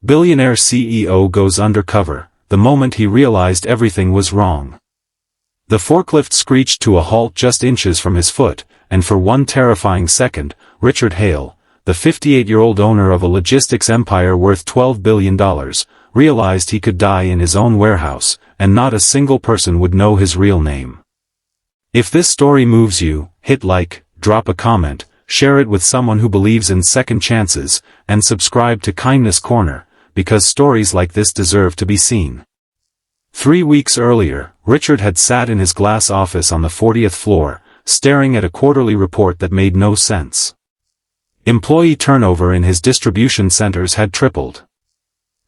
Billionaire CEO goes undercover, the moment he realized everything was wrong. The forklift screeched to a halt just inches from his foot, and for one terrifying second, Richard Hale, the 58-year-old owner of a logistics empire worth $12 billion, realized he could die in his own warehouse, and not a single person would know his real name. If this story moves you, hit like, drop a comment, share it with someone who believes in second chances, and subscribe to Kindness Corner, because stories like this deserve to be seen. 3 weeks earlier, Richard had sat in his glass office on the 40th floor, staring at a quarterly report that made no sense. Employee turnover in his distribution centers had tripled.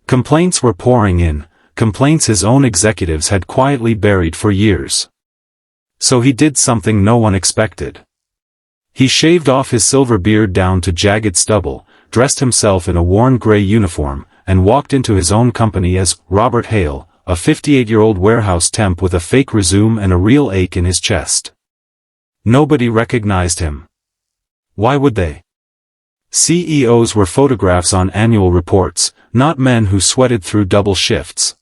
Complaints were pouring in, complaints his own executives had quietly buried for years. So he did something no one expected. He shaved off his silver beard down to jagged stubble, dressed himself in a worn gray uniform, and walked into his own company as Robert Hale, a 58-year-old warehouse temp with a fake resume and a real ache in his chest. Nobody recognized him. Why would they? CEOs were photographs on annual reports, not men who sweated through double shifts.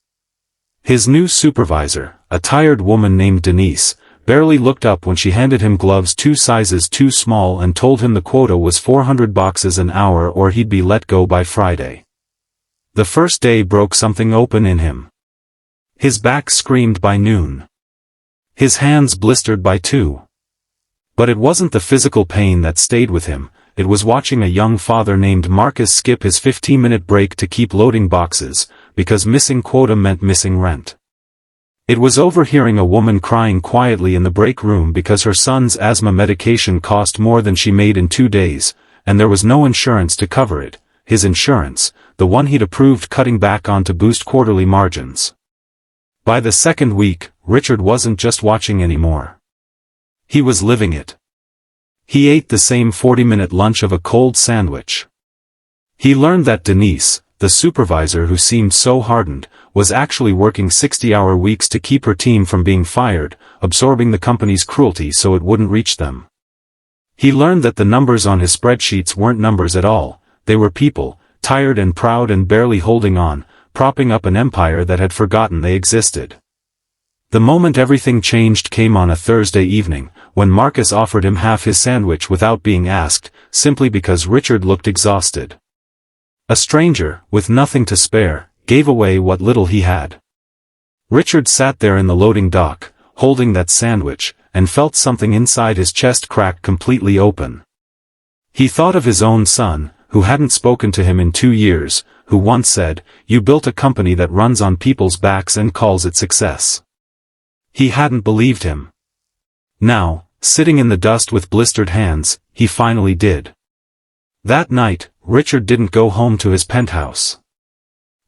His new supervisor, a tired woman named Denise, barely looked up when she handed him gloves 2 sizes too small and told him the quota was 400 boxes an hour or he'd be let go by Friday. The first day broke something open in him. His back screamed by noon. His hands blistered by 2. But it wasn't the physical pain that stayed with him, it was watching a young father named Marcus skip his 15-minute break to keep loading boxes, because missing quota meant missing rent. It was overhearing a woman crying quietly in the break room because her son's asthma medication cost more than she made in 2 days, and there was no insurance to cover it, his insurance, the one he'd approved cutting back on to boost quarterly margins. By the second week, Richard wasn't just watching anymore. He was living it. He ate the same 40-minute lunch of a cold sandwich. He learned that Denise, the supervisor who seemed so hardened, was actually working 60-hour weeks to keep her team from being fired, absorbing the company's cruelty so it wouldn't reach them. He learned that the numbers on his spreadsheets weren't numbers at all, they were people, tired and proud and barely holding on, propping up an empire that had forgotten they existed. The moment everything changed came on a Thursday evening, when Marcus offered him half his sandwich without being asked, simply because Richard looked exhausted. A stranger, with nothing to spare, gave away what little he had. Richard sat there in the loading dock, holding that sandwich, and felt something inside his chest crack completely open. He thought of his own son, who hadn't spoken to him in 2 years, who once said, "You built a company that runs on people's backs and calls it success." He hadn't believed him. Now, sitting in the dust with blistered hands, he finally did. That night, Richard didn't go home to his penthouse.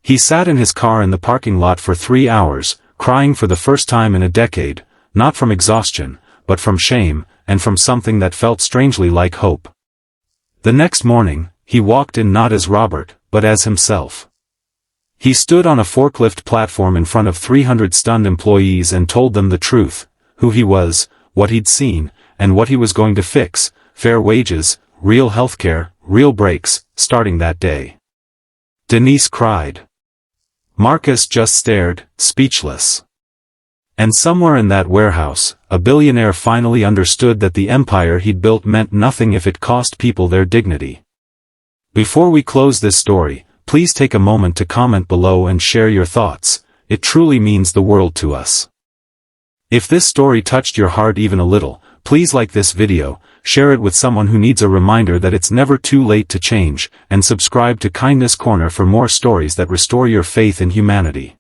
He sat in his car in the parking lot for 3 hours, crying for the first time in a decade, not from exhaustion, but from shame, and from something that felt strangely like hope. The next morning, he walked in not as Robert, but as himself. He stood on a forklift platform in front of 300 stunned employees and told them the truth, who he was, what he'd seen, and what he was going to fix: fair wages, real healthcare, real breaks, starting that day. Denise cried. Marcus just stared, speechless. And somewhere in that warehouse, a billionaire finally understood that the empire he'd built meant nothing if it cost people their dignity. Before we close this story, please take a moment to comment below and share your thoughts. It truly means the world to us. If this story touched your heart even a little, please like this video, share it with someone who needs a reminder that it's never too late to change, and subscribe to Kindness Corner for more stories that restore your faith in humanity.